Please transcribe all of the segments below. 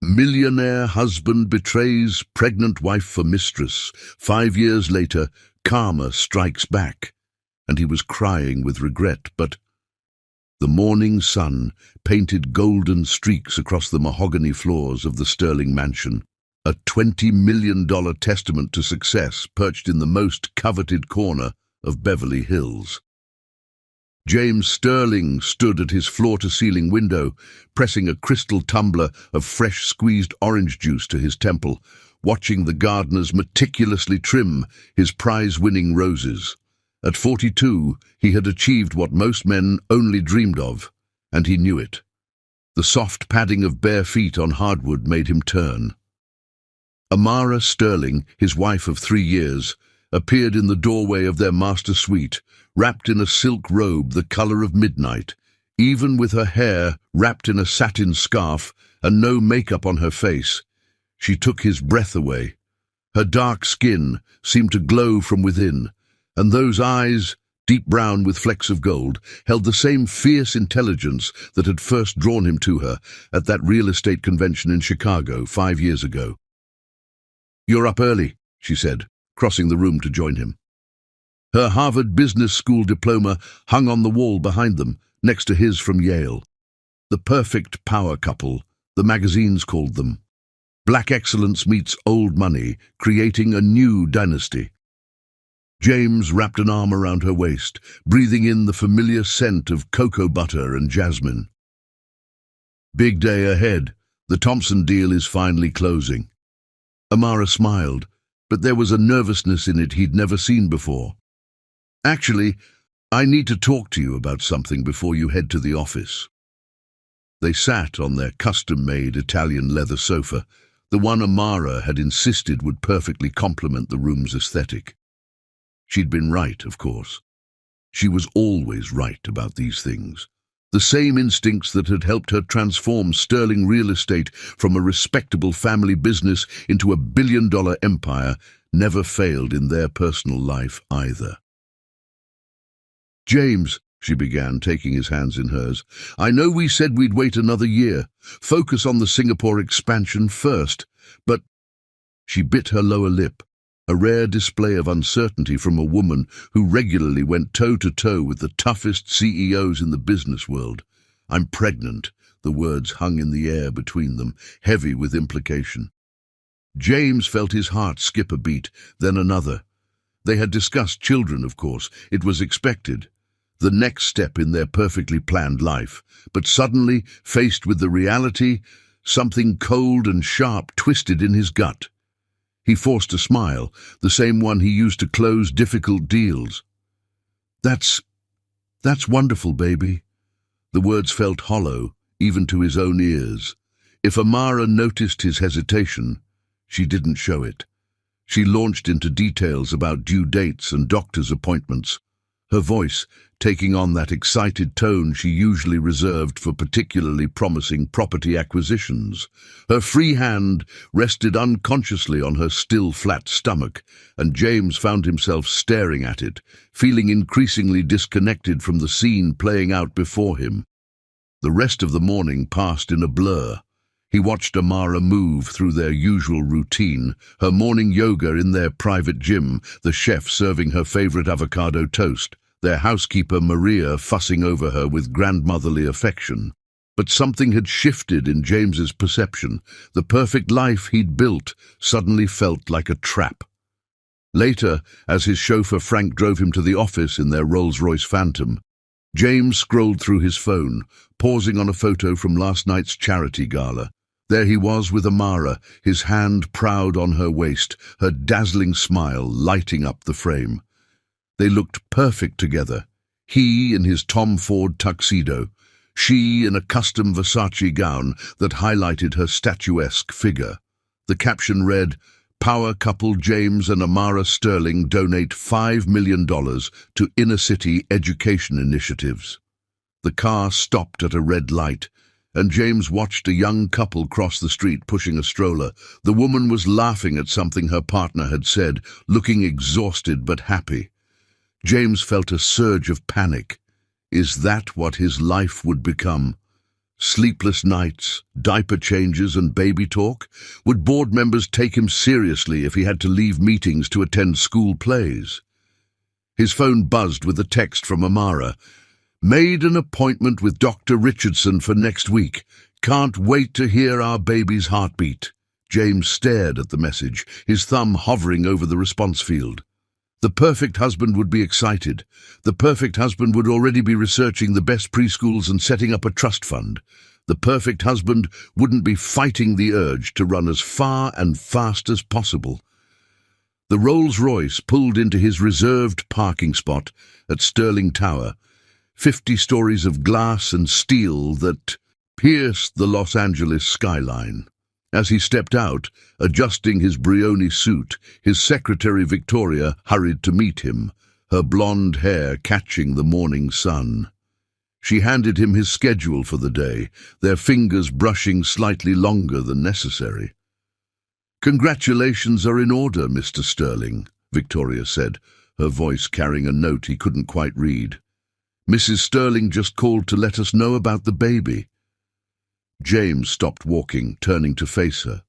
Millionaire husband betrays pregnant wife for mistress. 5 years later, karma strikes back, and he was crying with regret, but the morning sun painted golden streaks across the mahogany floors of the Sterling mansion, a $20 million testament to success perched in the most coveted corner of Beverly Hills. James Sterling stood at his floor-to-ceiling window, pressing a crystal tumbler of fresh squeezed orange juice to his temple, watching the gardeners meticulously trim his prize-winning roses. At 42, he had achieved what most men only dreamed of, and he knew it. The soft padding of bare feet on hardwood made him turn. Amara Sterling, his wife of 3 years, appeared in the doorway of their master suite, wrapped in a silk robe the color of midnight, even with her hair wrapped in a satin scarf and no makeup on her face. She took his breath away. Her dark skin seemed to glow from within, and those eyes, deep brown with flecks of gold, held the same fierce intelligence that had first drawn him to her at that real estate convention in Chicago 5 years ago. "You're up early," she said, crossing the room to join him. Her Harvard Business School diploma hung on the wall behind them, next to his from Yale. The perfect power couple, the magazines called them. Black excellence meets old money, creating a new dynasty. James wrapped an arm around her waist, breathing in the familiar scent of cocoa butter and jasmine. "Big day ahead. The Thompson deal is finally closing." Amara smiled, but there was a nervousness in it he'd never seen before. "Actually, I need to talk to you about something before you head to the office." They sat on their custom-made Italian leather sofa, the one Amara had insisted would perfectly complement the room's aesthetic. She'd been right, of course. She was always right about these things. The same instincts that had helped her transform Sterling real estate from a respectable family business into a billion-dollar empire never failed in their personal life either. "James," she began, taking his hands in hers, "I know we said we'd wait another year, focus on the Singapore expansion first, but—" She bit her lower lip, a rare display of uncertainty from a woman who regularly went toe-to-toe with the toughest CEOs in the business world. "I'm pregnant," the words hung in the air between them, heavy with implication. James felt his heart skip a beat, then another. They had discussed children, of course. It was expected. The next step in their perfectly planned life. But suddenly, faced with the reality, something cold and sharp twisted in his gut. He forced a smile, the same one he used to close difficult deals. That's wonderful, baby." The words felt hollow, even to his own ears. If Amara noticed his hesitation, she didn't show it. She launched into details about due dates and doctor's appointments, her voice taking on that excited tone she usually reserved for particularly promising property acquisitions. Her free hand rested unconsciously on her still flat stomach, and James found himself staring at it, feeling increasingly disconnected from the scene playing out before him. The rest of the morning passed in a blur. He watched Amara move through their usual routine, her morning yoga in their private gym, the chef serving her favorite avocado toast, their housekeeper Maria fussing over her with grandmotherly affection. But something had shifted in James's perception. The perfect life he'd built suddenly felt like a trap. Later, as his chauffeur Frank drove him to the office in their Rolls-Royce Phantom, James scrolled through his phone, pausing on a photo from last night's charity gala. There he was with Amara, his hand proud on her waist, her dazzling smile lighting up the frame. They looked perfect together, he in his Tom Ford tuxedo, she in a custom Versace gown that highlighted her statuesque figure. The caption read, "Power couple James and Amara Sterling donate $5 million to inner-city education initiatives." The car stopped at a red light, and James watched a young couple cross the street pushing a stroller. The woman was laughing at something her partner had said, looking exhausted but happy. James felt a surge of panic. Is that what his life would become? Sleepless nights, diaper changes and baby talk? Would board members take him seriously if he had to leave meetings to attend school plays? His phone buzzed with a text from Amara. "Made an appointment with Dr. Richardson for next week. Can't wait to hear our baby's heartbeat." James stared at the message, his thumb hovering over the response field. The perfect husband would be excited. The perfect husband would already be researching the best preschools and setting up a trust fund. The perfect husband wouldn't be fighting the urge to run as far and fast as possible. The Rolls-Royce pulled into his reserved parking spot at Sterling Tower, 50 stories of glass and steel that pierced the Los Angeles skyline. As he stepped out, adjusting his Brioni suit, his secretary Victoria hurried to meet him, her blonde hair catching the morning sun. She handed him his schedule for the day, their fingers brushing slightly longer than necessary. "Congratulations are in order, Mr. Sterling," Victoria said, her voice carrying a note he couldn't quite read. "Mrs. Sterling just called to let us know about the baby." James stopped walking, turning to face her.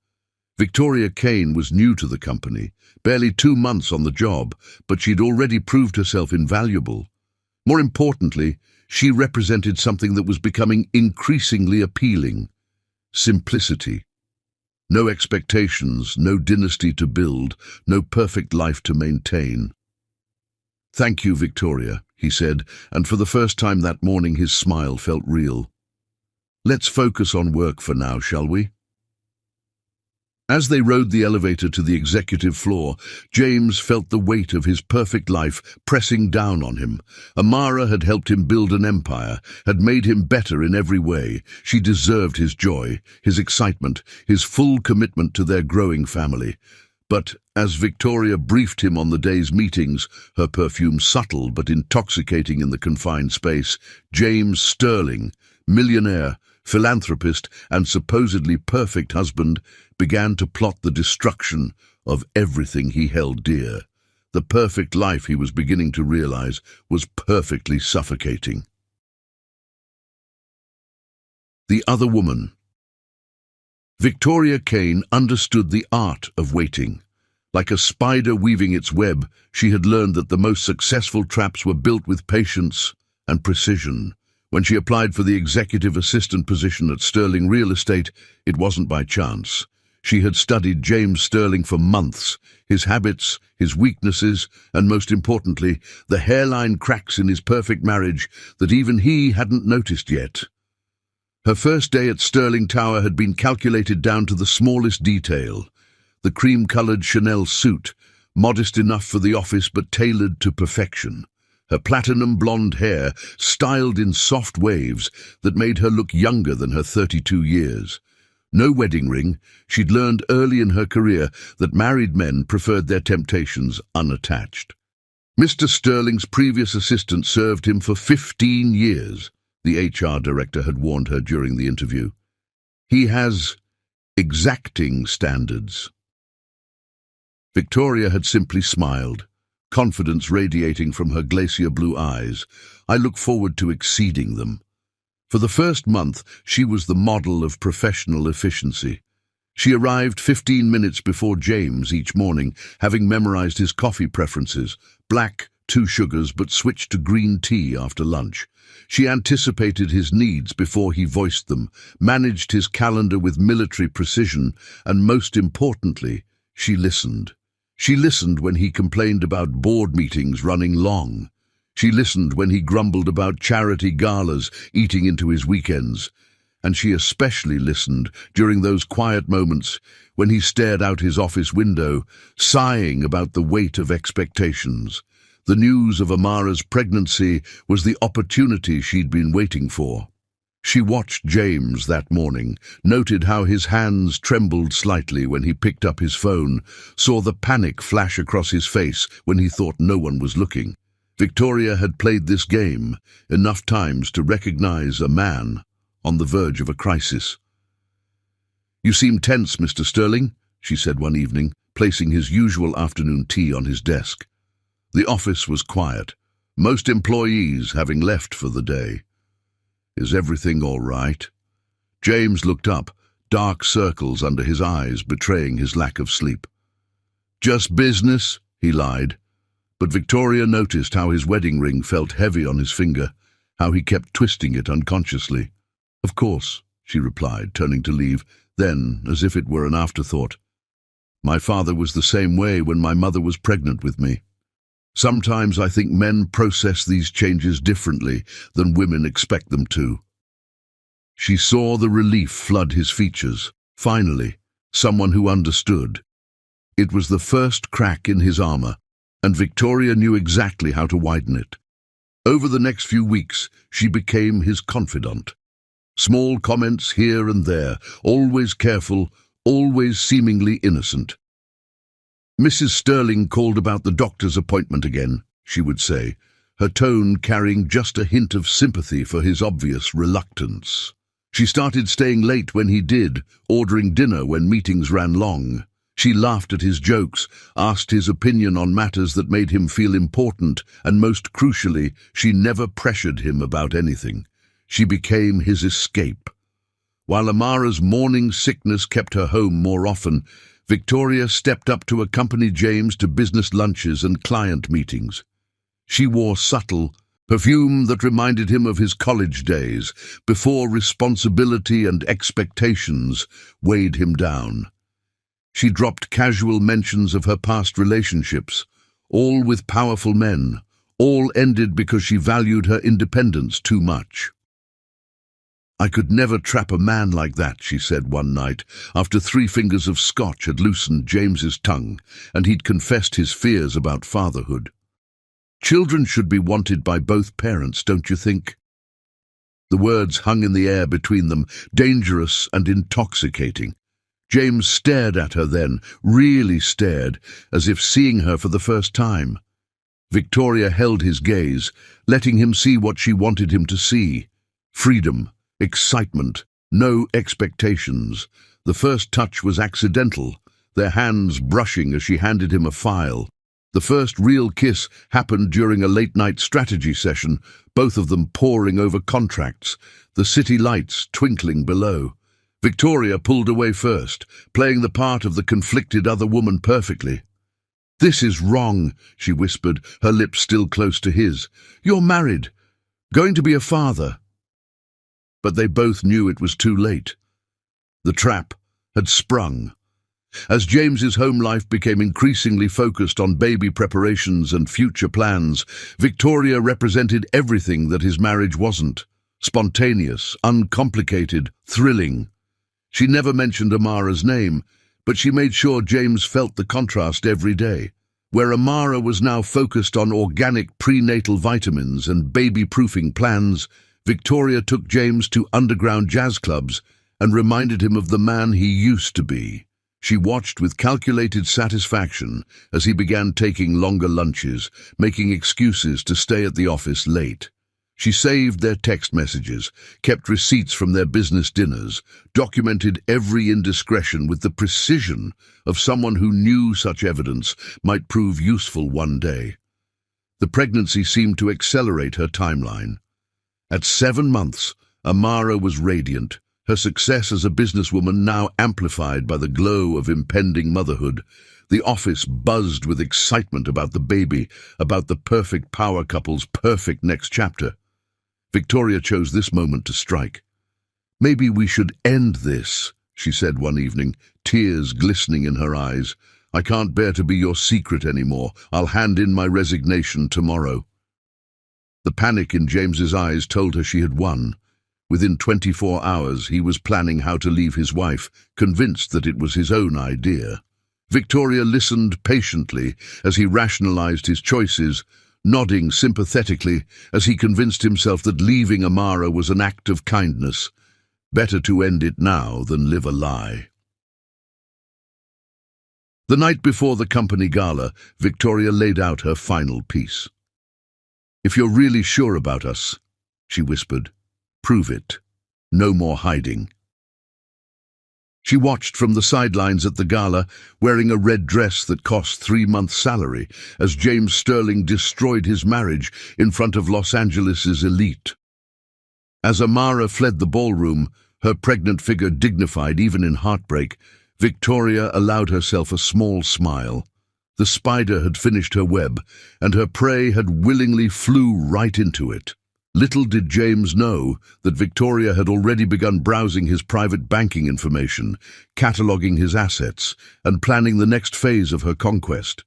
Victoria Kane was new to the company, barely 2 months on the job, but she'd already proved herself invaluable. More importantly, she represented something that was becoming increasingly appealing: simplicity. No expectations, no dynasty to build, no perfect life to maintain. "Thank you, Victoria," he said, and for the first time that morning his smile felt real. "Let's focus on work for now, shall we?" As they rode the elevator to the executive floor, James felt the weight of his perfect life pressing down on him. Amara had helped him build an empire, had made him better in every way. She deserved his joy, his excitement, his full commitment to their growing family. But as Victoria briefed him on the day's meetings, her perfume subtle but intoxicating in the confined space, James Sterling, millionaire, philanthropist, and supposedly perfect husband, began to plot the destruction of everything he held dear. The perfect life, he was beginning to realize, was perfectly suffocating. The other woman. Victoria Kane understood the art of waiting. Like a spider weaving its web, she had learned that the most successful traps were built with patience and precision. When she applied for the executive assistant position at Sterling Real Estate, it wasn't by chance. She had studied James Sterling for months, his habits, his weaknesses, and most importantly, the hairline cracks in his perfect marriage that even he hadn't noticed yet. Her first day at Sterling Tower had been calculated down to the smallest detail. The cream-colored Chanel suit, modest enough for the office but tailored to perfection. Her platinum blonde hair styled in soft waves that made her look younger than her 32 years. No wedding ring. She'd learned early in her career that married men preferred their temptations unattached. Mr. Sterling's previous assistant served him for 15 years, the HR director had warned her during the interview. He has exacting standards. Victoria had simply smiled, confidence radiating from her glacier blue eyes. "I look forward to exceeding them." For the first month, she was the model of professional efficiency. She arrived 15 minutes before James each morning, having memorized his coffee preferences: black, 2 sugars, but switched to green tea after lunch. She anticipated his needs before he voiced them, managed his calendar with military precision, and most importantly, she listened. She listened when he complained about board meetings running long. She listened when he grumbled about charity galas eating into his weekends. And she especially listened during those quiet moments when he stared out his office window, sighing about the weight of expectations. The news of Amara's pregnancy was the opportunity she'd been waiting for. She watched James that morning, noted how his hands trembled slightly when he picked up his phone, saw the panic flash across his face when he thought no one was looking. Victoria had played this game enough times to recognize a man on the verge of a crisis. "You seem tense, Mr. Sterling," she said one evening, placing his usual afternoon tea on his desk. The office was quiet, most employees having left for the day. "Is everything all right?" James looked up, dark circles under his eyes betraying his lack of sleep. "Just business," he lied. But Victoria noticed how his wedding ring felt heavy on his finger, how he kept twisting it unconsciously. "Of course," she replied, turning to leave. Then, as if it were an afterthought, "My father was the same way when my mother was pregnant with me. Sometimes I think men process these changes differently than women expect them to." She saw the relief flood his features. Finally, someone who understood. It was the first crack in his armor, and Victoria knew exactly how to widen it. Over the next few weeks, she became his confidant. Small comments here and there, always careful, always seemingly innocent. "Mrs. Sterling called about the doctor's appointment again," she would say, her tone carrying just a hint of sympathy for his obvious reluctance. She started staying late when he did, ordering dinner when meetings ran long. She laughed at his jokes, asked his opinion on matters that made him feel important, and most crucially, she never pressured him about anything. She became his escape. While Amara's morning sickness kept her home more often, Victoria stepped up to accompany James to business lunches and client meetings. She wore subtle perfume that reminded him of his college days, before responsibility and expectations weighed him down. She dropped casual mentions of her past relationships, all with powerful men, all ended because she valued her independence too much. "I could never trap a man like that," she said one night, after 3 fingers of scotch had loosened James's tongue, and he'd confessed his fears about fatherhood. "Children should be wanted by both parents, don't you think?" The words hung in the air between them, dangerous and intoxicating. James stared at her then, really stared, as if seeing her for the first time. Victoria held his gaze, letting him see what she wanted him to see. Freedom, excitement, no expectations. The first touch was accidental, their hands brushing as she handed him a file. The first real kiss happened during a late-night strategy session, both of them poring over contracts, the city lights twinkling below. Victoria pulled away first, playing the part of the conflicted other woman perfectly. "This is wrong," she whispered, her lips still close to his. "You're married, going to be a father." But they both knew it was too late. The trap had sprung. As James's home life became increasingly focused on baby preparations and future plans, Victoria represented everything that his marriage wasn't. Spontaneous, uncomplicated, thrilling. She never mentioned Amara's name, but she made sure James felt the contrast every day. Where Amara was now focused on organic prenatal vitamins and baby-proofing plans, Victoria took James to underground jazz clubs and reminded him of the man he used to be. She watched with calculated satisfaction as he began taking longer lunches, making excuses to stay at the office late. She saved their text messages, kept receipts from their business dinners, documented every indiscretion with the precision of someone who knew such evidence might prove useful one day. The pregnancy seemed to accelerate her timeline. At 7 months, Amara was radiant, her success as a businesswoman now amplified by the glow of impending motherhood. The office buzzed with excitement about the baby, about the perfect power couple's perfect next chapter. Victoria chose this moment to strike. "Maybe we should end this," she said one evening, tears glistening in her eyes. "I can't bear to be your secret anymore. I'll hand in my resignation tomorrow." The panic in James's eyes told her she had won. Within 24 hours, he was planning how to leave his wife, convinced that it was his own idea. Victoria listened patiently as he rationalized his choices, nodding sympathetically as he convinced himself that leaving Amara was an act of kindness. Better to end it now than live a lie. The night before the company gala, Victoria laid out her final piece. "If you're really sure about us," she whispered, "prove it. No more hiding." She watched from the sidelines at the gala, wearing a red dress that cost 3 months' salary, as James Sterling destroyed his marriage in front of Los Angeles' elite. As Amara fled the ballroom, Her pregnant figure dignified even in heartbreak, Victoria allowed herself a small smile. The spider had finished her web, and her prey had willingly flew right into it. Little did James know that Victoria had already begun browsing his private banking information, cataloguing his assets, and planning the next phase of her conquest.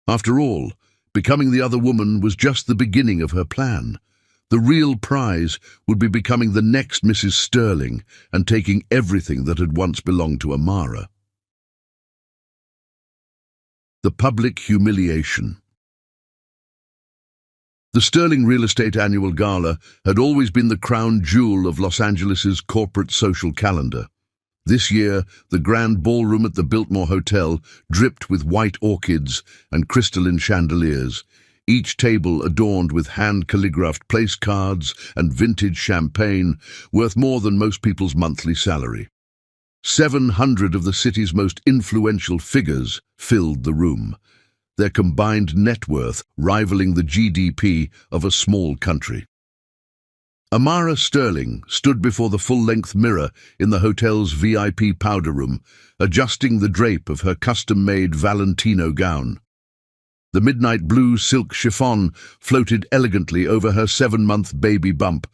After all, becoming the other woman was just the beginning of her plan. The real prize would be becoming the next Mrs. Sterling and taking everything that had once belonged to Amara. The public humiliation. The Sterling Real Estate Annual Gala had always been the crown jewel of Los Angeles's corporate social calendar. This year, the grand ballroom at the Biltmore Hotel dripped with white orchids and crystalline chandeliers, each table adorned with hand-calligraphed place cards and vintage champagne worth more than most people's monthly salary. 700 of the city's most influential figures filled the room, their combined net worth rivaling the GDP of a small country. Amara Sterling stood before the full-length mirror in the hotel's VIP powder room, adjusting the drape of her custom-made Valentino gown. The midnight blue silk chiffon floated elegantly over her 7-month baby bump,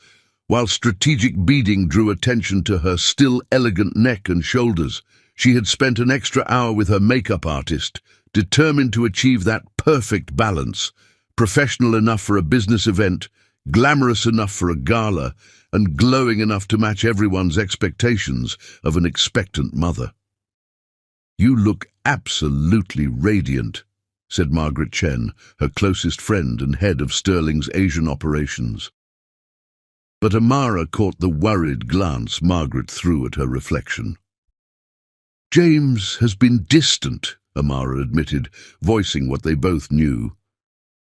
while strategic beading drew attention to her still elegant neck and shoulders. She had spent an extra hour with her makeup artist, determined to achieve that perfect balance, professional enough for a business event, glamorous enough for a gala, and glowing enough to match everyone's expectations of an expectant mother. "You look absolutely radiant," said Margaret Chen, her closest friend and head of Sterling's Asian operations. But Amara caught the worried glance Margaret threw at her reflection. "James has been distant," Amara admitted, voicing what they both knew.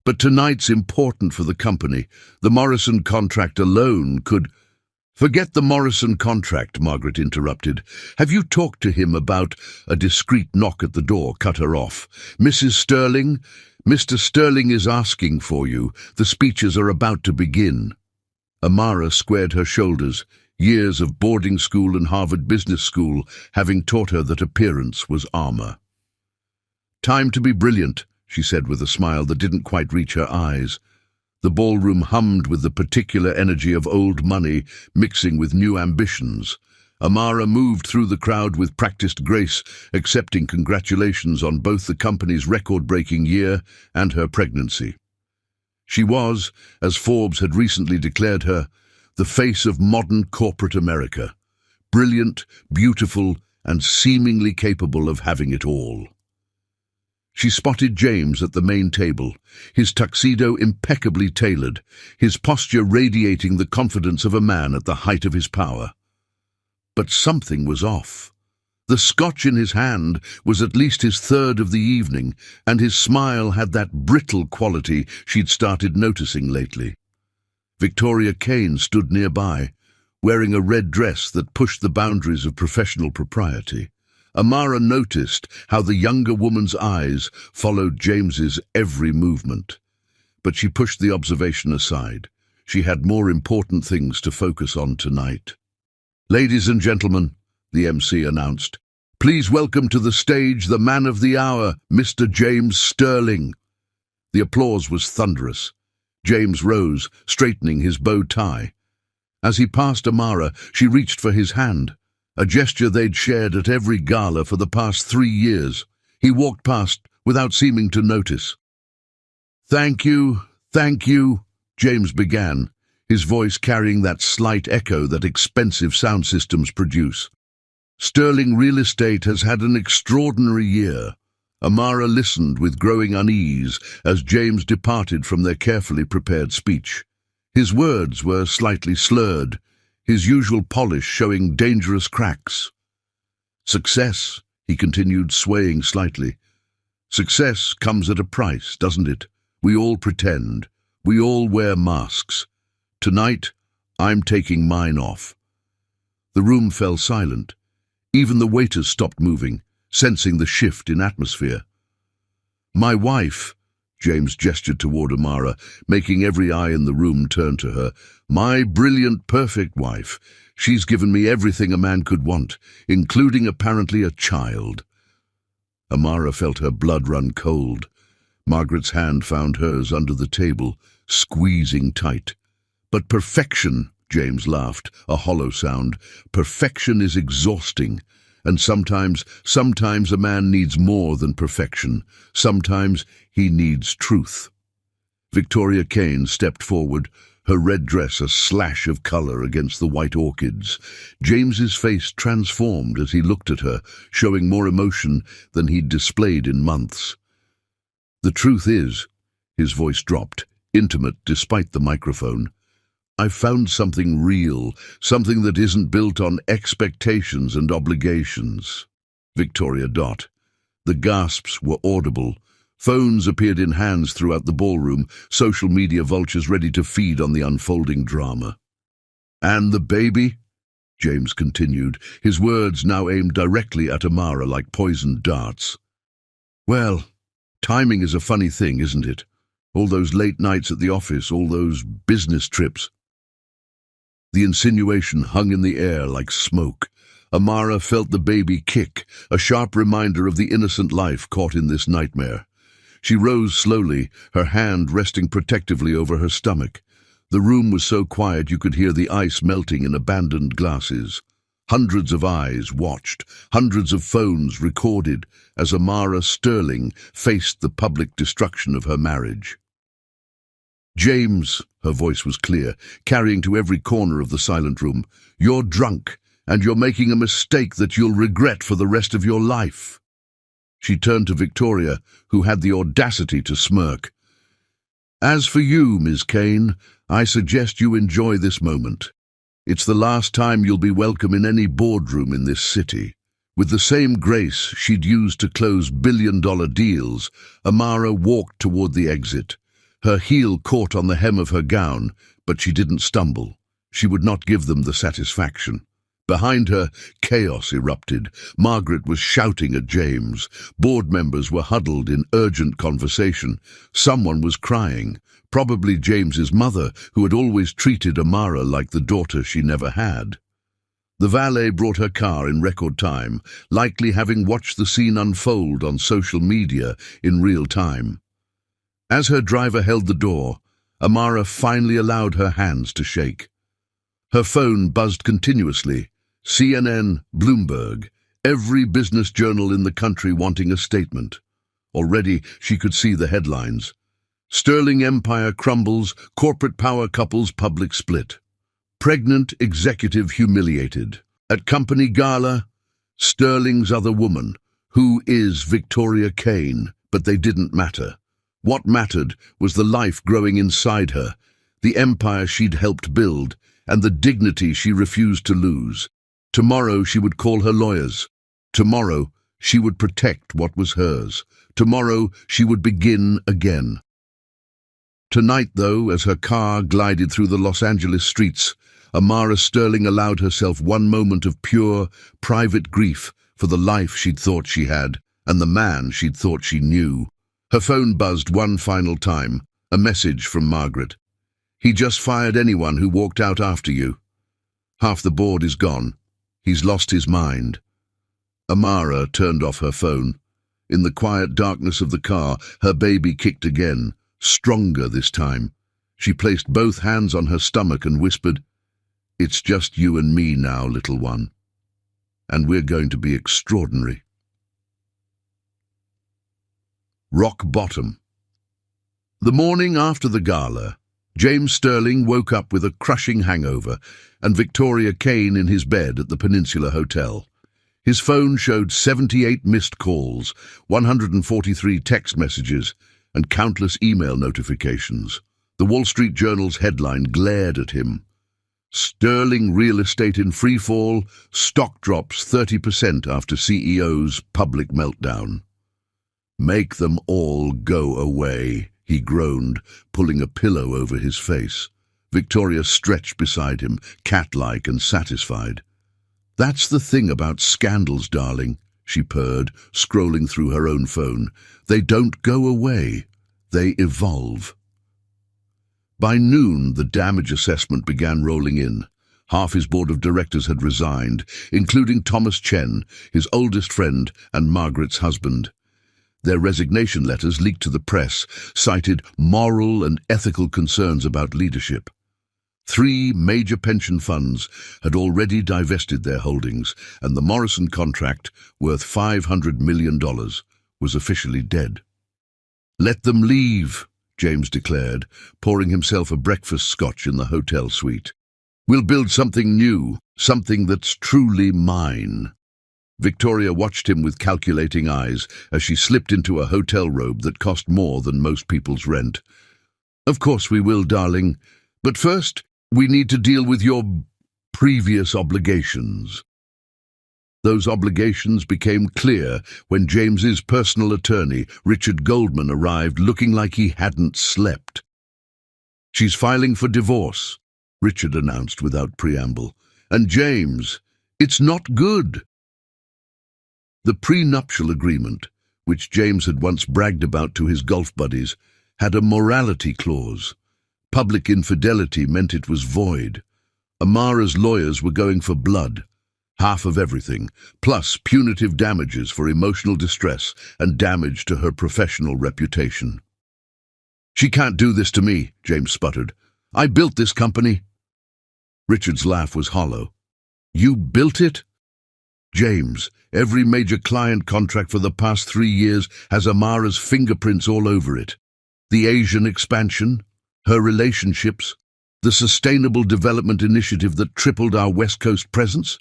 "But tonight's important for the company. The Morrison contract alone could—" "Forget the Morrison contract," Margaret interrupted. "Have you talked to him about—" A discreet knock at the door cut her off. "Mrs. Sterling? Mr. Sterling is asking for you. The speeches are about to begin." Amara squared her shoulders, years of boarding school and Harvard Business School having taught her that appearance was armor. "Time to be brilliant," she said with a smile that didn't quite reach her eyes. The ballroom hummed with the particular energy of old money mixing with new ambitions. Amara moved through the crowd with practiced grace, accepting congratulations on both the company's record-breaking year and her pregnancy. She was, as Forbes had recently declared her, the face of modern corporate America, brilliant, beautiful, and seemingly capable of having it all. She spotted James at the main table, his tuxedo impeccably tailored, his posture radiating the confidence of a man at the height of his power. But something was off. The scotch in his hand was at least his third of the evening, and his smile had that brittle quality she'd started noticing lately. Victoria Kane stood nearby, wearing a red dress that pushed the boundaries of professional propriety. Amara noticed how the younger woman's eyes followed James's every movement. But she pushed the observation aside. She had more important things to focus on tonight. "Ladies and gentlemen," the MC announced, "please welcome to the stage the man of the hour, Mr. James Sterling." The applause was thunderous. James rose, straightening his bow tie. As he passed Amara, she reached for his hand, a gesture they'd shared at every gala for the past 3 years. He walked past without seeming to notice. Thank you," James began, his voice carrying that slight echo that expensive sound systems produce. "Sterling Real Estate has had an extraordinary year." Amara listened with growing unease as James departed from their carefully prepared speech. His words were slightly slurred, his usual polish showing dangerous cracks. "Success," he continued, swaying slightly. "Success comes at a price, doesn't it? We all pretend. We all wear masks. Tonight, I'm taking mine off." The room fell silent. Even the waiters stopped moving, sensing the shift in atmosphere. "My wife," James gestured toward Amara, making every eye in the room turn to her. My brilliant, perfect wife. She's given me everything a man could want, including apparently a child. Amara felt her blood run cold. Margaret's hand found hers under the table, squeezing tight. But perfection, James laughed, a hollow sound. Perfection is exhausting. And sometimes a man needs more than perfection. Sometimes he needs truth. Victoria Kane stepped forward, her red dress a slash of color against the white orchids. James's face transformed as he looked at her, showing more emotion than he'd displayed in months. The truth is, his voice dropped, intimate despite the microphone. I've found something real, something that isn't built on expectations and obligations. Victoria Dot. The gasps were audible. Phones appeared in hands throughout the ballroom, social media vultures ready to feed on the unfolding drama. And the baby? James continued, his words now aimed directly at Amara like poisoned darts. Well, timing is a funny thing, isn't it? All those late nights at the office, all those business trips. The insinuation hung in the air like smoke. Amara felt the baby kick, a sharp reminder of the innocent life caught in this nightmare. She rose slowly, her hand resting protectively over her stomach. The room was so quiet you could hear the ice melting in abandoned glasses. Hundreds of eyes watched, hundreds of phones recorded as Amara Sterling faced the public destruction of her marriage. James, her voice was clear, carrying to every corner of the silent room, you're drunk, and you're making a mistake that you'll regret for the rest of your life. She turned to Victoria, who had the audacity to smirk. As for you, Ms. Kane, I suggest you enjoy this moment. It's the last time you'll be welcome in any boardroom in this city. With the same grace she'd used to close billion-dollar deals, Amara walked toward the exit. Her heel caught on the hem of her gown, but she didn't stumble. She would not give them the satisfaction. Behind her, chaos erupted. Margaret was shouting at James. Board members were huddled in urgent conversation. Someone was crying, probably James's mother, who had always treated Amara like the daughter she never had. The valet brought her car in record time, likely having watched the scene unfold on social media in real time. As her driver held the door, Amara finally allowed her hands to shake. Her phone buzzed continuously. CNN, Bloomberg, every business journal in the country wanting a statement. Already she could see the headlines. Sterling empire crumbles, corporate power couples public split. Pregnant executive humiliated. At company gala, Sterling's other woman, who is Victoria Kane, but they didn't matter. What mattered was the life growing inside her, the empire she'd helped build, and the dignity she refused to lose. Tomorrow she would call her lawyers. Tomorrow she would protect what was hers. Tomorrow she would begin again. Tonight, though, as her car glided through the Los Angeles streets, Amara Sterling allowed herself one moment of pure, private grief for the life she'd thought she had and the man she'd thought she knew. Her phone buzzed one final time, a message from Margaret. He just fired anyone who walked out after you. Half the board is gone. He's lost his mind. Amara turned off her phone. In the quiet darkness of the car, her baby kicked again, stronger this time. She placed both hands on her stomach and whispered, "It's just you and me now, little one. And we're going to be extraordinary." Rock bottom. The morning after the gala, James Sterling woke up with a crushing hangover and Victoria Kane in his bed at the Peninsula Hotel. His phone showed 78 missed calls, 143 text messages, and countless email notifications. The Wall Street Journal's headline glared at him. Sterling real estate in freefall, stock drops 30% after CEO's public meltdown. "Make them all go away," he groaned, pulling a pillow over his face. Victoria stretched beside him, cat-like and satisfied. "That's the thing about scandals, darling," she purred, scrolling through her own phone. "They don't go away. They evolve. By noon, the damage assessment began rolling in. Half his board of directors had resigned, including Thomas Chen, his oldest friend and Margaret's husband. Their resignation letters, leaked to the press, cited moral and ethical concerns about leadership. 3 major pension funds had already divested their holdings, and the Morrison contract, worth $500 million, was officially dead. "Let them leave," James declared, pouring himself a breakfast scotch in the hotel suite. "We'll build something new, something that's truly mine." Victoria watched him with calculating eyes as she slipped into a hotel robe that cost more than most people's rent. "Of course we will, darling. But first, we need to deal with your previous obligations." Those obligations became clear when James's personal attorney, Richard Goldman, arrived looking like he hadn't slept. "She's filing for divorce," Richard announced without preamble. "And James, it's not good." The prenuptial agreement, which James had once bragged about to his golf buddies, had a morality clause. Public infidelity meant it was void. Amara's lawyers were going for blood, half of everything, plus punitive damages for emotional distress and damage to her professional reputation. "She can't do this to me," James sputtered. "I built this company." Richard's laugh was hollow. "You built it?" "James, every major client contract for the past 3 years has Amara's fingerprints all over it. The Asian expansion, her relationships, the Sustainable Development Initiative that tripled our West Coast presence.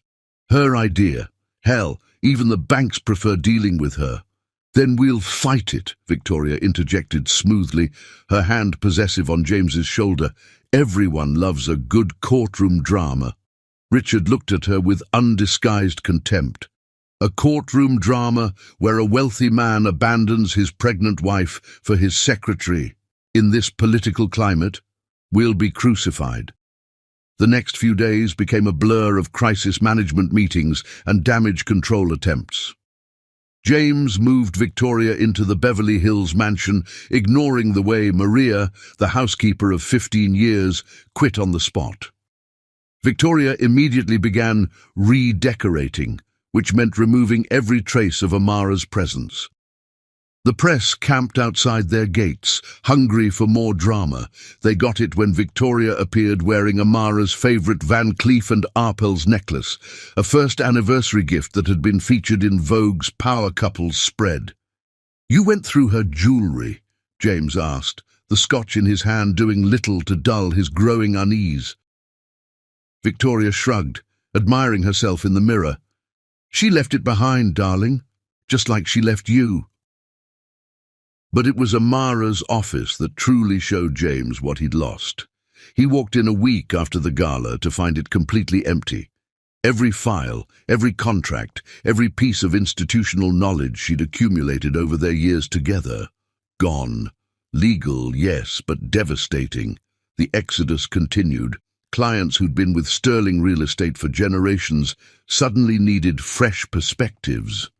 Her idea. Hell, even the banks prefer dealing with her." "Then we'll fight it," Victoria interjected smoothly, her hand possessive on James's shoulder. "Everyone loves a good courtroom drama." Richard looked at her with undisguised contempt. "A courtroom drama where a wealthy man abandons his pregnant wife for his secretary. In this political climate, we'll be crucified." The next few days became a blur of crisis management meetings and damage control attempts. James moved Victoria into the Beverly Hills mansion, ignoring the way Maria, the housekeeper of 15 years, quit on the spot. Victoria immediately began redecorating, which meant removing every trace of Amara's presence. The press camped outside their gates, hungry for more drama. They got it when Victoria appeared wearing Amara's favorite Van Cleef and Arpels necklace, a first anniversary gift that had been featured in Vogue's Power Couples spread. "You went through her jewelry?" James asked, the scotch in his hand doing little to dull his growing unease. Victoria shrugged, admiring herself in the mirror. "She left it behind, darling, just like she left you." But it was Amara's office that truly showed James what he'd lost. He walked in a week after the gala to find it completely empty. Every file, every contract, every piece of institutional knowledge she'd accumulated over their years together, gone. Legal, yes, but devastating. The exodus continued. Clients who'd been with Sterling Real Estate for generations suddenly needed fresh perspectives.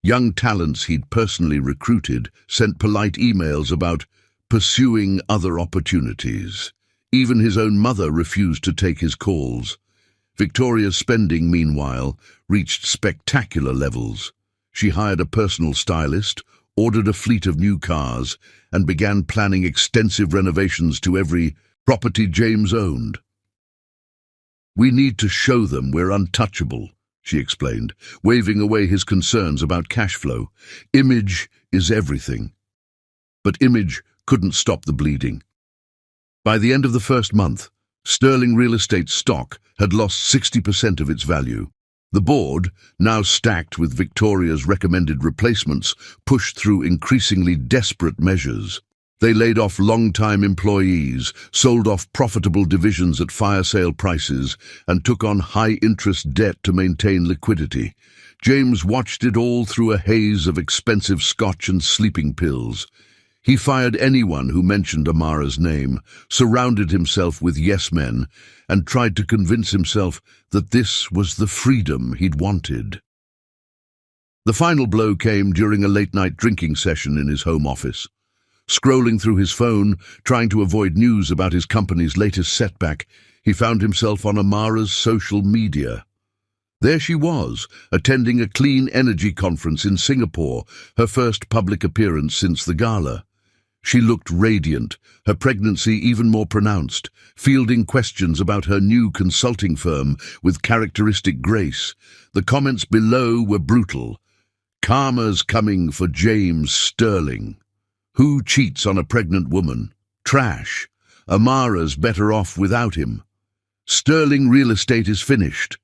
Young talents he'd personally recruited sent polite emails about pursuing other opportunities. Even his own mother refused to take his calls. Victoria's spending, meanwhile, reached spectacular levels. She hired a personal stylist, ordered a fleet of new cars, and began planning extensive renovations to every property James owned. "We need to show them we're untouchable," she explained, waving away his concerns about cash flow. "Image is everything." But image couldn't stop the bleeding. By the end of the first month, Sterling Real Estate stock had lost 60% of its value. The board, now stacked with Victoria's recommended replacements, pushed through increasingly desperate measures. They laid off long-time employees, sold off profitable divisions at fire sale prices, and took on high-interest debt to maintain liquidity. James watched it all through a haze of expensive scotch and sleeping pills. He fired anyone who mentioned Amara's name, surrounded himself with yes-men, and tried to convince himself that this was the freedom he'd wanted. The final blow came during a late-night drinking session in his home office. Scrolling through his phone, trying to avoid news about his company's latest setback, he found himself on Amara's social media. There she was, attending a clean energy conference in Singapore, her first public appearance since the gala. She looked radiant, her pregnancy even more pronounced, fielding questions about her new consulting firm with characteristic grace. The comments below were brutal. "Karma's coming for James Sterling. Who cheats on a pregnant woman? Trash. Amara's better off without him. Sterling real estate is finished."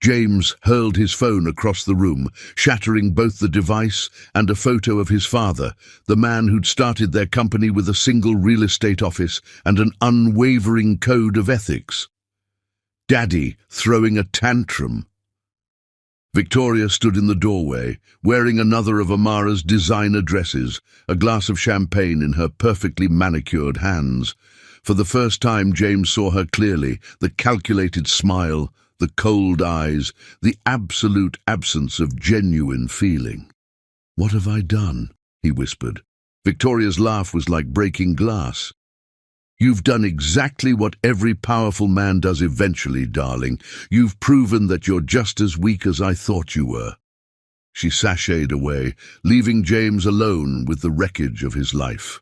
James hurled his phone across the room, shattering both the device and a photo of his father, the man who'd started their company with a single real estate office and an unwavering code of ethics. Daddy throwing a tantrum. Victoria stood in the doorway, wearing another of Amara's designer dresses, a glass of champagne in her perfectly manicured hands. For the first time, James saw her clearly, the calculated smile, the cold eyes, the absolute absence of genuine feeling. "What have I done?" he whispered. Victoria's laugh was like breaking glass. "You've done exactly what every powerful man does eventually, darling. You've proven that you're just as weak as I thought you were." She sashayed away, leaving James alone with the wreckage of his life.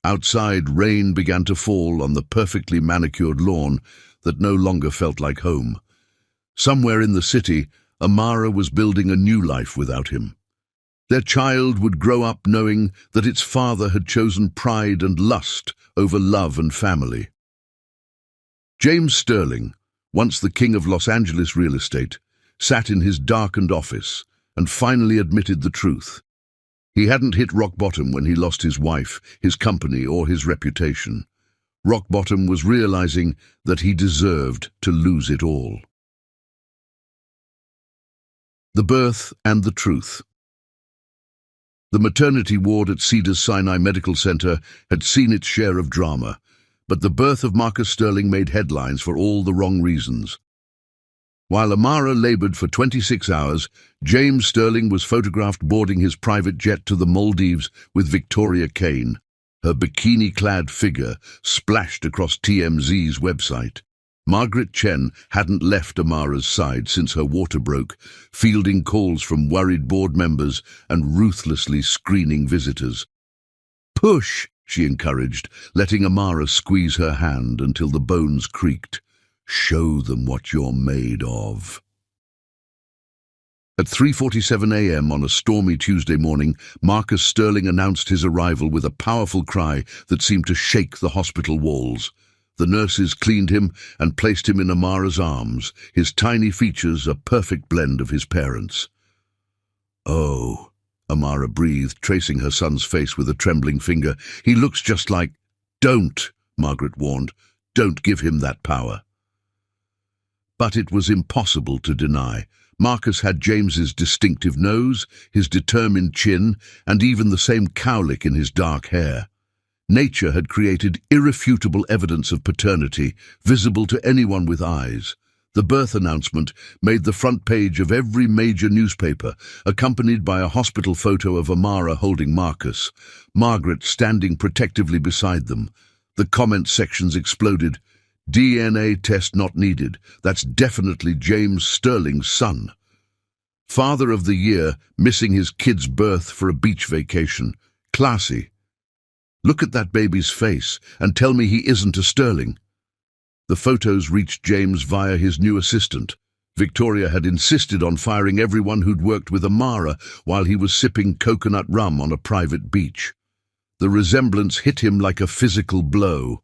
Outside, rain began to fall on the perfectly manicured lawn that no longer felt like home. Somewhere in the city, Amara was building a new life without him. Their child would grow up knowing that its father had chosen pride and lust over love and family. James Sterling, once the king of Los Angeles real estate, sat in his darkened office and finally admitted the truth. He hadn't hit rock bottom when he lost his wife, his company, or his reputation. Rock bottom was realizing that he deserved to lose it all. The birth and the truth. The maternity ward at Cedars-Sinai Medical Center had seen its share of drama, but the birth of Marcus Sterling made headlines for all the wrong reasons. While Amara labored for 26 hours, James Sterling was photographed boarding his private jet to the Maldives with Victoria Kane, her bikini-clad figure splashed across TMZ's website. Margaret Chen hadn't left Amara's side since her water broke, fielding calls from worried board members and ruthlessly screening visitors. "Push," she encouraged, letting Amara squeeze her hand until the bones creaked. "Show them what you're made of." At 3:47 a.m. on a stormy Tuesday morning, Marcus Sterling announced his arrival with a powerful cry that seemed to shake the hospital walls. The nurses cleaned him and placed him in Amara's arms, his tiny features a perfect blend of his parents. "Oh," Amara breathed, tracing her son's face with a trembling finger. "He looks just like—" "Don't," Margaret warned. "Don't give him that power." But it was impossible to deny. Marcus had James's distinctive nose, his determined chin, and even the same cowlick in his dark hair. Nature had created irrefutable evidence of paternity, visible to anyone with eyes. The birth announcement made the front page of every major newspaper, accompanied by a hospital photo of Amara holding Marcus, Margaret standing protectively beside them. The comment sections exploded. "DNA test not needed. That's definitely James Sterling's son." "Father of the year, missing his kid's birth for a beach vacation. Classy. Look at that baby's face and tell me he isn't a Sterling." The photos reached James via his new assistant. Victoria had insisted on firing everyone who'd worked with Amara while he was sipping coconut rum on a private beach. The resemblance hit him like a physical blow.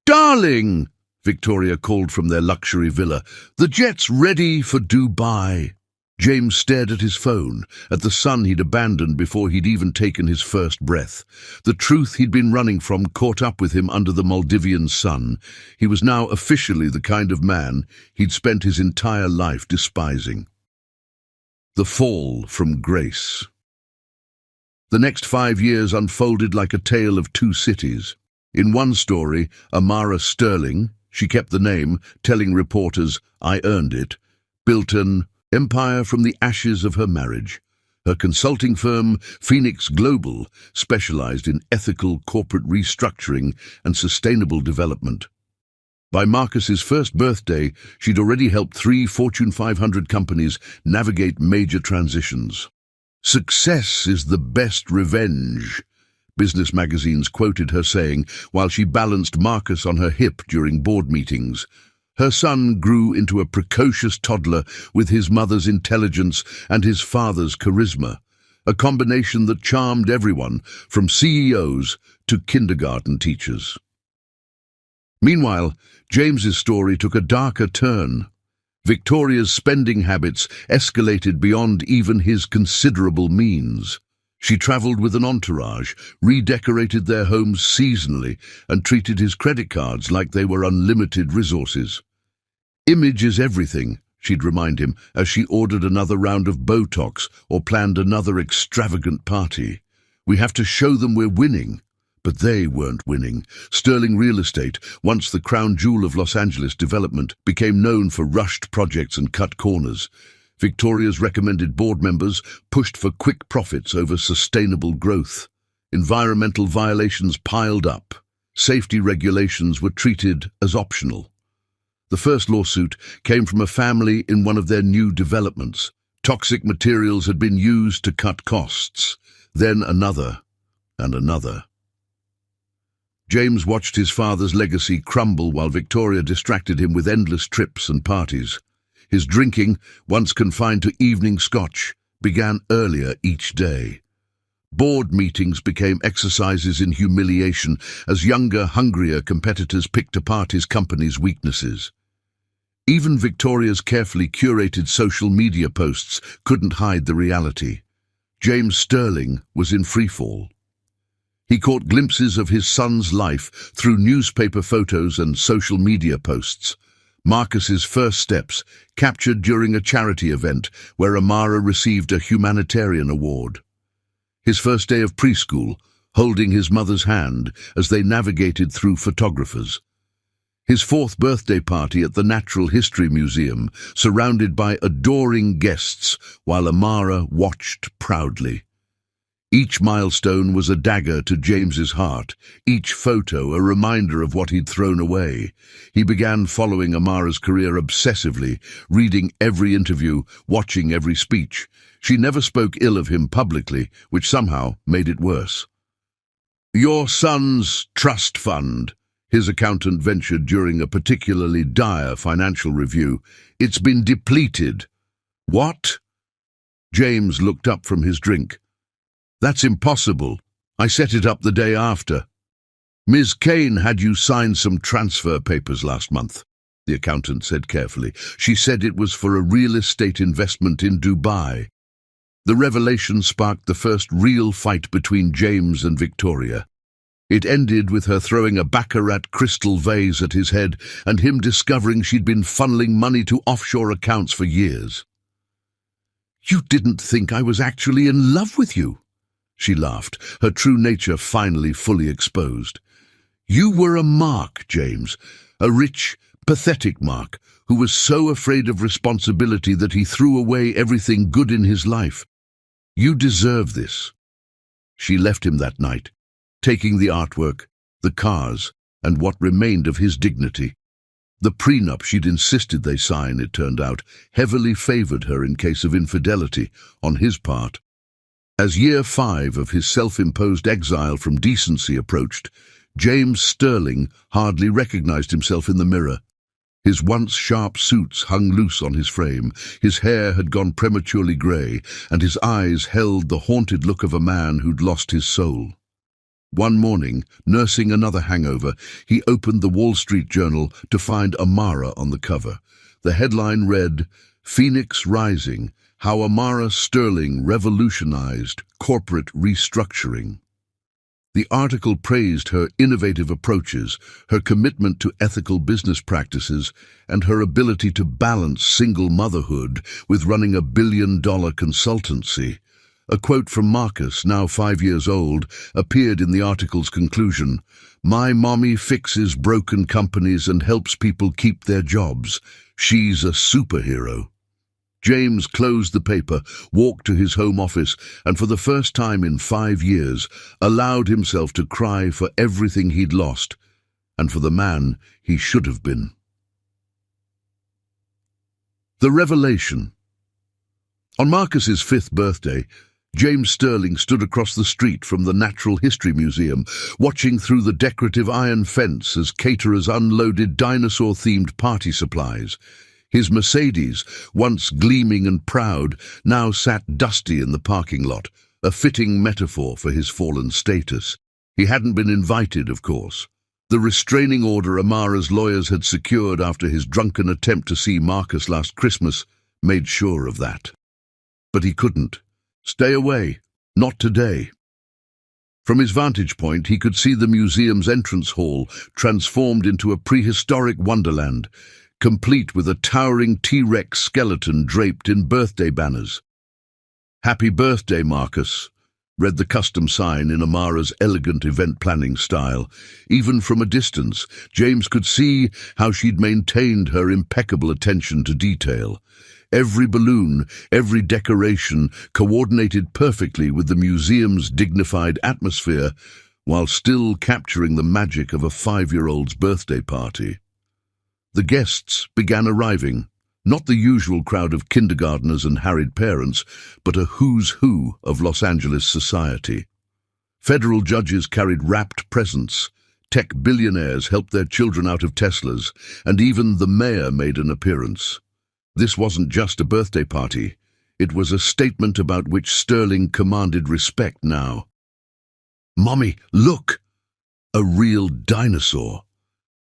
"Darling!" Victoria called from their luxury villa. "The jet's ready for Dubai." James stared at his phone, at the son he'd abandoned before he'd even taken his first breath. The truth he'd been running from caught up with him under the Maldivian sun. He was now officially the kind of man he'd spent his entire life despising. The fall from grace. The next 5 years unfolded like a tale of two cities. In one story, Amara Sterling, she kept the name, telling reporters, "I earned it," built an empire from the ashes of her marriage. Her consulting firm, Phoenix Global, specialized in ethical corporate restructuring and sustainable development. By Marcus's first birthday, she'd already helped 3 Fortune 500 companies navigate major transitions. "Success is the best revenge," business magazines quoted her saying while she balanced Marcus on her hip during board meetings. Her son grew into a precocious toddler with his mother's intelligence and his father's charisma, a combination that charmed everyone, from CEOs to kindergarten teachers. Meanwhile, James's story took a darker turn. Victoria's spending habits escalated beyond even his considerable means. She traveled with an entourage, redecorated their homes seasonally, and treated his credit cards like they were unlimited resources. "Image is everything," she'd remind him as she ordered another round of Botox or planned another extravagant party. "We have to show them we're winning." But they weren't winning. Sterling Real Estate, once the crown jewel of Los Angeles development, became known for rushed projects and cut corners. Victoria's recommended board members pushed for quick profits over sustainable growth. Environmental violations piled up. Safety regulations were treated as optional. The first lawsuit came from a family in one of their new developments. Toxic materials had been used to cut costs. Then another, and another. James watched his father's legacy crumble while Victoria distracted him with endless trips and parties. His drinking, once confined to evening scotch, began earlier each day. Board meetings became exercises in humiliation as younger, hungrier competitors picked apart his company's weaknesses. Even Victoria's carefully curated social media posts couldn't hide the reality. James Sterling was in freefall. He caught glimpses of his son's life through newspaper photos and social media posts. Marcus's first steps, captured during a charity event where Amara received a humanitarian award. His first day of preschool, holding his mother's hand as they navigated through photographers. His 4th birthday party at the Natural History Museum, surrounded by adoring guests while Amara watched proudly. Each milestone was a dagger to James's heart, each photo a reminder of what he'd thrown away. He began following Amara's career obsessively, reading every interview, watching every speech. She never spoke ill of him publicly, which somehow made it worse. "Your son's trust fund," his accountant ventured during a particularly dire financial review. "It's been depleted." "What?" James looked up from his drink. "That's impossible. I set it up the day after." "Ms. Kane had you sign some transfer papers last month," the accountant said carefully. "She said it was for a real estate investment in Dubai." The revelation sparked the first real fight between James and Victoria. It ended with her throwing a baccarat crystal vase at his head and him discovering she'd been funneling money to offshore accounts for years. "You didn't think I was actually in love with you?" She laughed, her true nature finally fully exposed. "You were a Mark, James, a rich, pathetic Mark, who was so afraid of responsibility that he threw away everything good in his life. You deserve this." She left him that night, taking the artwork, the cars, and what remained of his dignity. The prenup she'd insisted they sign, it turned out, heavily favored her in case of infidelity on his part. As year 5 of his self-imposed exile from decency approached, James Sterling hardly recognized himself in the mirror. His once sharp suits hung loose on his frame, his hair had gone prematurely grey, and his eyes held the haunted look of a man who'd lost his soul. One morning, nursing another hangover, he opened the Wall Street Journal to find Amara on the cover. The headline read, "Phoenix Rising, How Amara Sterling Revolutionized Corporate Restructuring." The article praised her innovative approaches, her commitment to ethical business practices, and her ability to balance single motherhood with running a billion-dollar consultancy. A quote from Marcus, now 5 years old, appeared in the article's conclusion. "My mommy fixes broken companies and helps people keep their jobs. She's a superhero." James closed the paper, walked to his home office, and for the first time in 5 years, allowed himself to cry for everything he'd lost, and for the man he should have been. The revelation. On Marcus's 5th birthday, James Sterling stood across the street from the Natural History Museum, watching through the decorative iron fence as caterers unloaded dinosaur-themed party supplies. His Mercedes, once gleaming and proud, now sat dusty in the parking lot, a fitting metaphor for his fallen status. He hadn't been invited, of course. The restraining order Amara's lawyers had secured after his drunken attempt to see Marcus last Christmas made sure of that. But he couldn't. Stay away. Not today. From his vantage point, he could see the museum's entrance hall transformed into a prehistoric wonderland, complete with a towering T-Rex skeleton draped in birthday banners. "Happy birthday, Marcus," read the custom sign in Amara's elegant event planning style. Even from a distance, James could see how she'd maintained her impeccable attention to detail. Every balloon, every decoration coordinated perfectly with the museum's dignified atmosphere, while still capturing the magic of a 5-year-old's birthday party. The guests began arriving, not the usual crowd of kindergartners and harried parents, but a who's who of Los Angeles society. Federal judges carried wrapped presents, tech billionaires helped their children out of Teslas, and even the mayor made an appearance. This wasn't just a birthday party, it was a statement about which Sterling commanded respect now. "Mommy, look! A real dinosaur!"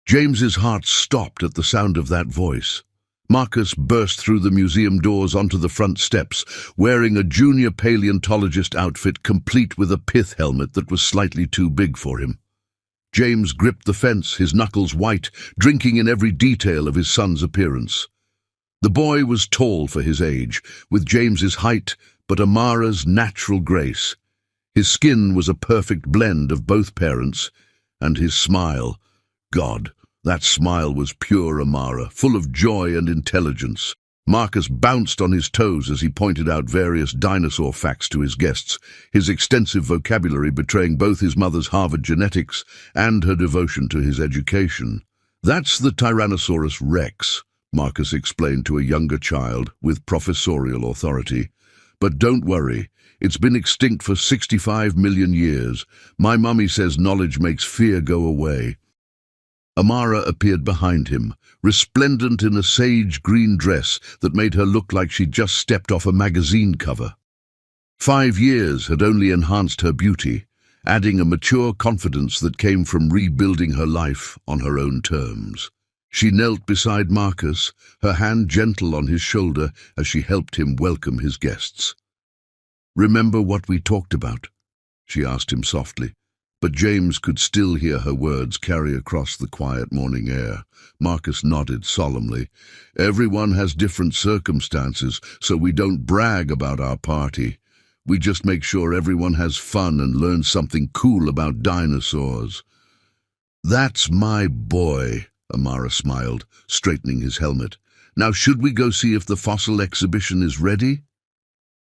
James's heart stopped at the sound of that voice. Marcus burst through the museum doors onto the front steps, wearing a junior paleontologist outfit complete with a pith helmet that was slightly too big for him. James gripped the fence, his knuckles white, drinking in every detail of his son's appearance. The boy was tall for his age, with James's height but Amara's natural grace. His skin was a perfect blend of both parents, and his smile, God, that smile was pure Amara, full of joy and intelligence. Marcus bounced on his toes as he pointed out various dinosaur facts to his guests, his extensive vocabulary betraying both his mother's Harvard genetics and her devotion to his education. "That's the Tyrannosaurus Rex," Marcus explained to a younger child with professorial authority. "But don't worry, it's been extinct for 65 million years. My mummy says knowledge makes fear go away." Amara appeared behind him, resplendent in a sage-green dress that made her look like she'd just stepped off a magazine cover. 5 years had only enhanced her beauty, adding a mature confidence that came from rebuilding her life on her own terms. She knelt beside Marcus, her hand gentle on his shoulder as she helped him welcome his guests. "Remember what we talked about?" she asked him softly. But James could still hear her words carry across the quiet morning air. Marcus nodded solemnly. "Everyone has different circumstances, so we don't brag about our party. We just make sure everyone has fun and learns something cool about dinosaurs." "That's my boy," Amara smiled, straightening his helmet. "Now should we go see if the fossil exhibition is ready?"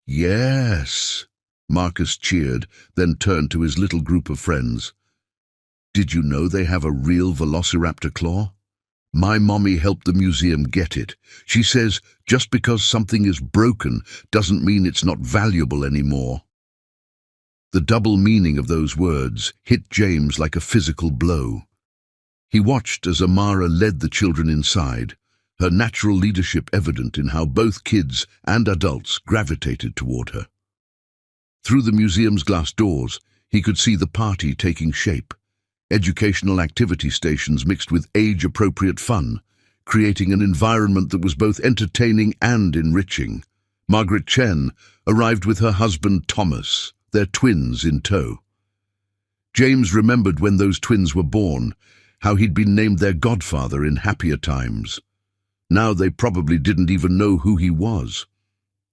"Yes," Marcus cheered, then turned to his little group of friends. "Did you know they have a real velociraptor claw? My mommy helped the museum get it. She says just because something is broken doesn't mean it's not valuable anymore." The double meaning of those words hit James like a physical blow. He watched as Amara led the children inside, her natural leadership evident in how both kids and adults gravitated toward her. Through the museum's glass doors, he could see the party taking shape. Educational activity stations mixed with age-appropriate fun, creating an environment that was both entertaining and enriching. Margaret Chen arrived with her husband Thomas, their twins in tow. James remembered when those twins were born, how he'd been named their godfather in happier times. Now they probably didn't even know who he was.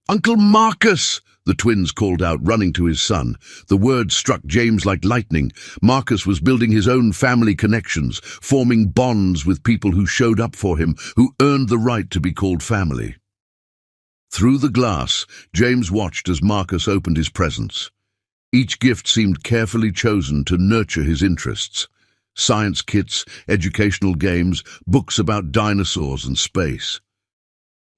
"Uncle Marcus!" the twins called out, running to his son. The word struck James like lightning. Marcus was building his own family connections, forming bonds with people who showed up for him, who earned the right to be called family. Through the glass, James watched as Marcus opened his presents. Each gift seemed carefully chosen to nurture his interests. Science kits, educational games, books about dinosaurs and space.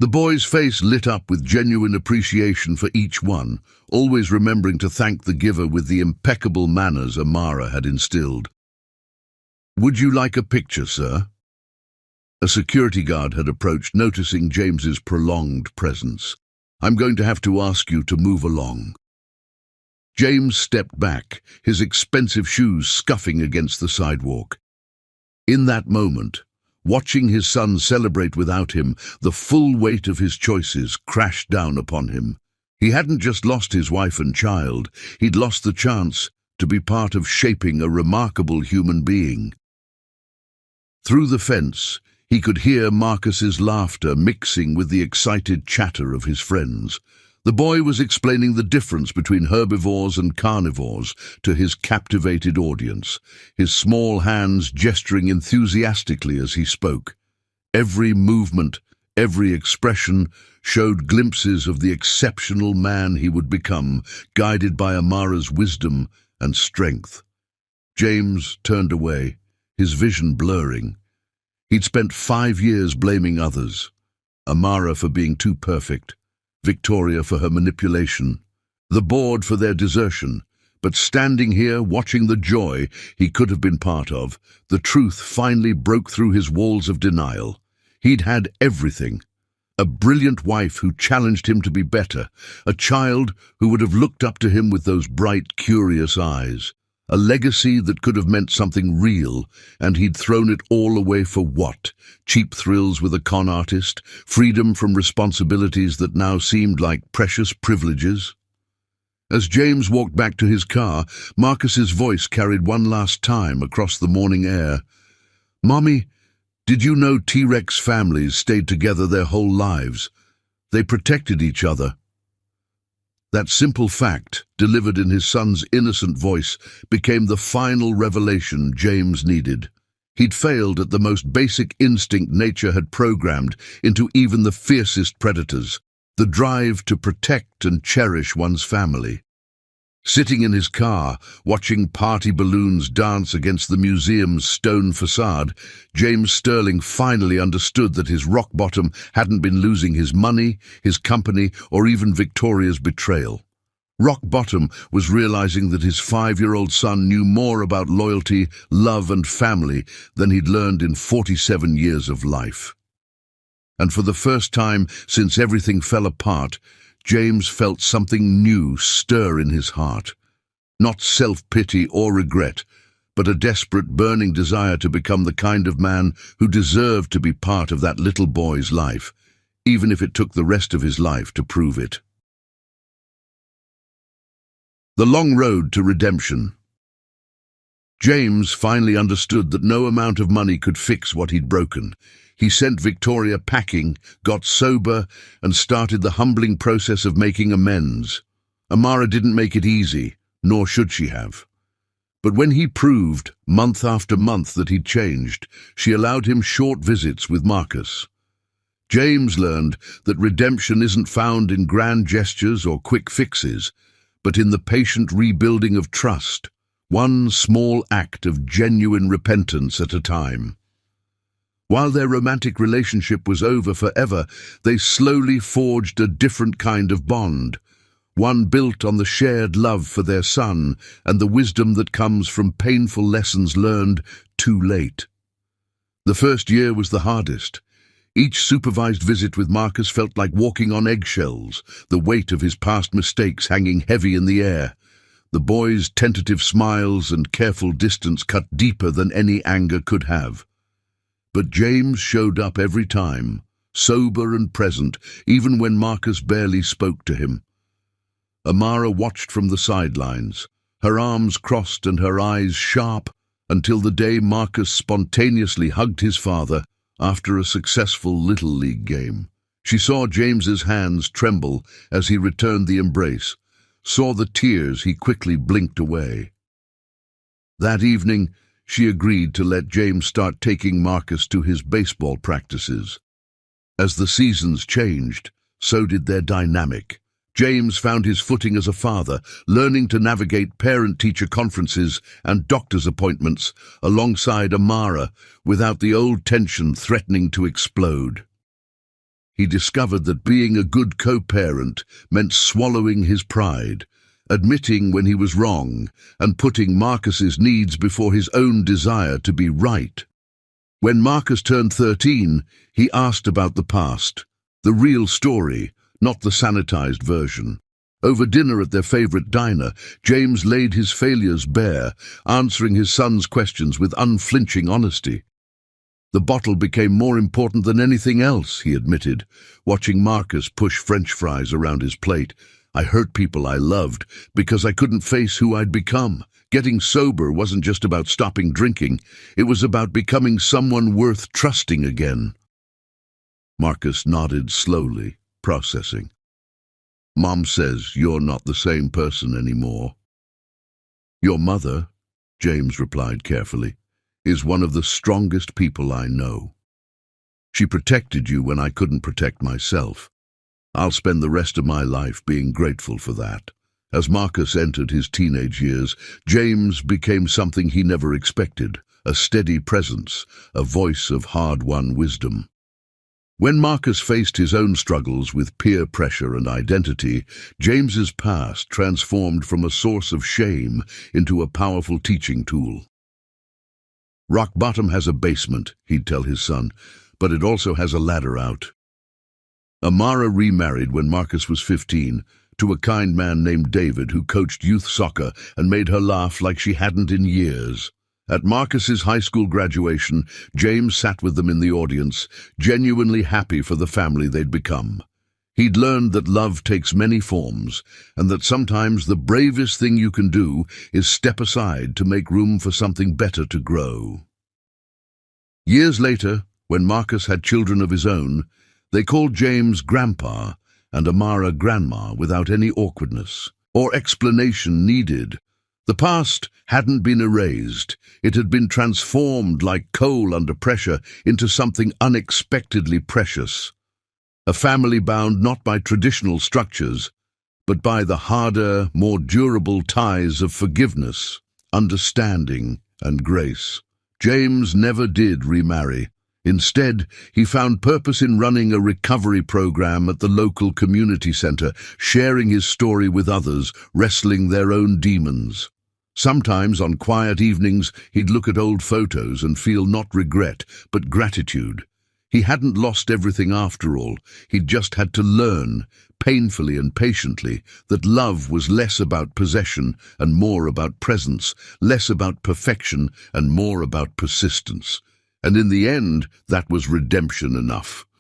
The boy's face lit up with genuine appreciation for each one, always remembering to thank the giver with the impeccable manners Amara had instilled. "Would you like a picture, sir?" A security guard had approached, noticing James's prolonged presence. "I'm going to have to ask you to move along." James stepped back, his expensive shoes scuffing against the sidewalk. In that moment, watching his son celebrate without him, the full weight of his choices crashed down upon him. He hadn't just lost his wife and child, he'd lost the chance to be part of shaping a remarkable human being. Through the fence, he could hear Marcus's laughter mixing with the excited chatter of his friends. The boy was explaining the difference between herbivores and carnivores to his captivated audience, his small hands gesturing enthusiastically as he spoke. Every movement, every expression showed glimpses of the exceptional man he would become, guided by Amara's wisdom and strength. James turned away, his vision blurring. He'd spent 5 years blaming others, Amara for being too perfect, Victoria for her manipulation, the board for their desertion, but standing here watching the joy he could have been part of, the truth finally broke through his walls of denial. He'd had everything. A brilliant wife who challenged him to be better, a child who would have looked up to him with those bright, curious eyes, a legacy that could have meant something real, and he'd thrown it all away for what? Cheap thrills with a con artist, freedom from responsibilities that now seemed like precious privileges? As James walked back to his car, Marcus's voice carried one last time across the morning air. "Mommy, did you know T-Rex families stayed together their whole lives? They protected each other." That simple fact, delivered in his son's innocent voice, became the final revelation James needed. He'd failed at the most basic instinct nature had programmed into even the fiercest predators, the drive to protect and cherish one's family. Sitting in his car, watching party balloons dance against the museum's stone facade, James Sterling finally understood that his rock bottom hadn't been losing his money, his company, or even Victoria's betrayal. Rock bottom was realizing that his 5-year-old son knew more about loyalty, love, and family than he'd learned in 47 years of life. And for the first time since everything fell apart, James felt something new stir in his heart. Not self-pity or regret, but a desperate, burning desire to become the kind of man who deserved to be part of that little boy's life, even if it took the rest of his life to prove it. The long road to redemption. James finally understood that no amount of money could fix what he'd broken. He sent Victoria packing, got sober, and started the humbling process of making amends. Amara didn't make it easy, nor should she have. But when he proved, month after month, that he'd changed, she allowed him short visits with Marcus. James learned that redemption isn't found in grand gestures or quick fixes, but in the patient rebuilding of trust, one small act of genuine repentance at a time. While their romantic relationship was over forever, they slowly forged a different kind of bond, one built on the shared love for their son and the wisdom that comes from painful lessons learned too late. The first year was the hardest. Each supervised visit with Marcus felt like walking on eggshells, the weight of his past mistakes hanging heavy in the air. The boy's tentative smiles and careful distance cut deeper than any anger could have. But James showed up every time, sober and present, even when Marcus barely spoke to him. Amara watched from the sidelines, her arms crossed and her eyes sharp, until the day Marcus spontaneously hugged his father after a successful Little League game. She saw James's hands tremble as he returned the embrace, saw the tears he quickly blinked away. That evening, she agreed to let James start taking Marcus to his baseball practices. As the seasons changed, so did their dynamic. James found his footing as a father, learning to navigate parent-teacher conferences and doctor's appointments alongside Amara without the old tension threatening to explode. He discovered that being a good co-parent meant swallowing his pride, admitting when he was wrong, and putting Marcus's needs before his own desire to be right. When Marcus turned 13, he asked about the past, the real story, not the sanitized version. Over dinner at their favorite diner, James laid his failures bare, answering his son's questions with unflinching honesty. The bottle became more important than anything else, he admitted, watching Marcus push French fries around his plate. I hurt people I loved because I couldn't face who I'd become. Getting sober wasn't just about stopping drinking, it was about becoming someone worth trusting again. Marcus nodded slowly, processing. Mom says you're not the same person anymore. Your mother, James replied carefully, is one of the strongest people I know. She protected you when I couldn't protect myself. I'll spend the rest of my life being grateful for that. As Marcus entered his teenage years, James became something he never expected, a steady presence, a voice of hard-won wisdom. When Marcus faced his own struggles with peer pressure and identity, James's past transformed from a source of shame into a powerful teaching tool. Rock bottom has a basement, he'd tell his son, but it also has a ladder out. Amara remarried when Marcus was 15 to a kind man named David who coached youth soccer and made her laugh like she hadn't in years. At Marcus's high school graduation, James sat with them in the audience, genuinely happy for the family they'd become. He'd learned that love takes many forms, and that sometimes the bravest thing you can do is step aside to make room for something better to grow. Years later, when Marcus had children of his own, they called James Grandpa and Amara Grandma without any awkwardness or explanation needed. The past hadn't been erased. It had been transformed like coal under pressure into something unexpectedly precious. A family bound not by traditional structures, but by the harder, more durable ties of forgiveness, understanding, and grace. James never did remarry. Instead, he found purpose in running a recovery program at the local community center, sharing his story with others, wrestling their own demons. Sometimes, on quiet evenings, he'd look at old photos and feel not regret, but gratitude. He hadn't lost everything after all. He'd just had to learn, painfully and patiently, that love was less about possession and more about presence, less about perfection and more about persistence. And in the end, that was redemption enough.